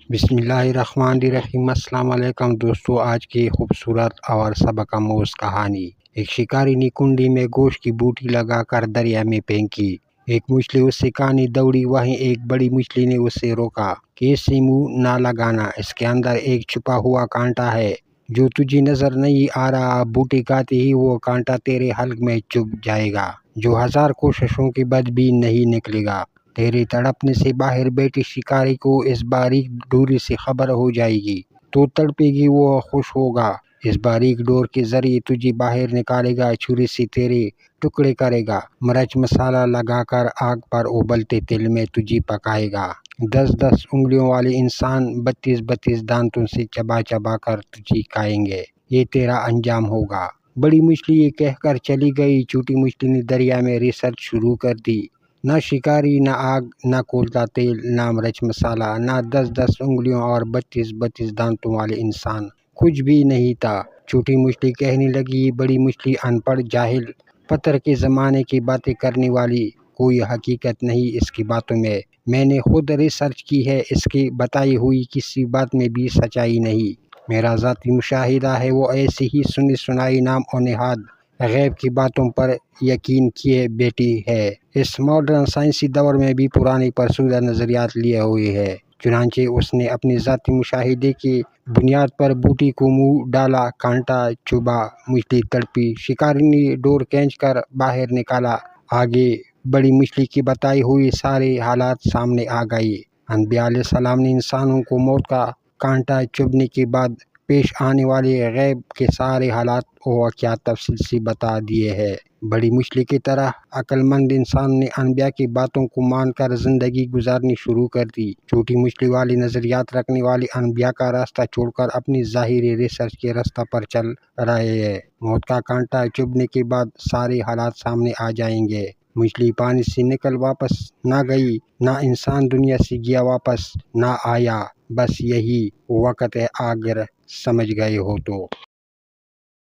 بسم اللہ الرحمن الرحیم۔ السلام علیکم دوستو، آج کی خوبصورت اور سبق آموز کہانی۔ ایک شکاری نے کنڈی میں گوشت کی بوٹی لگا کر دریا میں پھینکی۔ ایک مچھلی اس سے کانی دوڑی، وہیں ایک بڑی مچھلی نے اسے روکا کہ اس سے منہ نہ لگانا، اس کے اندر ایک چھپا ہوا کانٹا ہے جو تجھے نظر نہیں آ رہا۔ بوٹی کھاتے ہی وہ کانٹا تیرے حلق میں چبھ جائے گا، جو ہزار کوششوں کے بعد بھی نہیں نکلے گا۔ تیرے تڑپنے سے باہر بیٹھے شکاری کو اس باریک ڈوری سے خبر ہو جائے گی تو تڑپے گی، وہ خوش ہوگا۔ اس باریک ڈور کے ذریعے تجھے باہر نکالے گا، چھری سے تیرے ٹکڑے کرے گا، مرچ مسالہ لگا کر آگ پر ابلتے تیل میں تجھے پکائے گا۔ 10 انگلیوں والے انسان 32 دانتوں سے چبا چبا کر تجھے کھائیں گے، یہ تیرا انجام ہوگا۔ بڑی مچھلی یہ کہہ کر چلی گئی۔ چھوٹی مچھلی نے دریا میں ریسرچ شروع کر دی۔ نہ شکاری، نہ آگ، نہ کھولتا تیل، نہ مرچ مسالہ، نہ 10 انگلیوں اور 32 دانتوں والے انسان، کچھ بھی نہیں تھا۔ چھوٹی مچھلی کہنے لگی، یہ بڑی مچھلی ان پڑھ، جاہل، پتھر کے زمانے کی باتیں کرنے والی، کوئی حقیقت نہیں اس کی باتوں میں نے خود ریسرچ کی ہے، اس کی بتائی ہوئی کسی بات میں بھی سچائی نہیں۔ میرا ذاتی مشاہدہ ہے، وہ ایسے ہی سنی سنائی نام و نہاد غیب کی باتوں پر یقین کیے بیٹھی ہے۔ اس ماڈرن سائنسی دور میں بھی پرانے فرسودہ نظریات لیے ہوئے ہے۔ چنانچہ اس نے اپنے ذاتی مشاہدے کی بنیاد پر بوٹی کو منہ ڈالا، کانٹا چبھا، مچھلی تڑپی، شکاری نے ڈور کھینچ کر باہر نکالا۔ آگے بڑی مچھلی کی بتائی ہوئی سارے حالات سامنے آ گئے۔ انبیاء علیہ السلام نے انسانوں کو موت کا کانٹا چبھنے کے بعد پیش آنے والے غیب کے سارے حالات و واقعات تفصیل سے بتا دیے ہیں۔ بڑی مچھلی کی طرح عقل مند انسان نے انبیاء کی باتوں کو مان کر زندگی گزارنی شروع کر دی۔ چھوٹی مچھلی والی نظریات رکھنے والے انبیاء کا راستہ چھوڑ کر اپنی ظاہری ریسرچ کے راستہ پر چل رہے ہیں۔ موت کا کانٹا چبھنے کے بعد سارے حالات سامنے آ جائیں گے۔ مچھلی پانی سے نکل واپس نہ گئی، نہ انسان دنیا سے گیا واپس نہ آیا، بس یہی وقت ہے، اگر سمجھ گئے ہو تو۔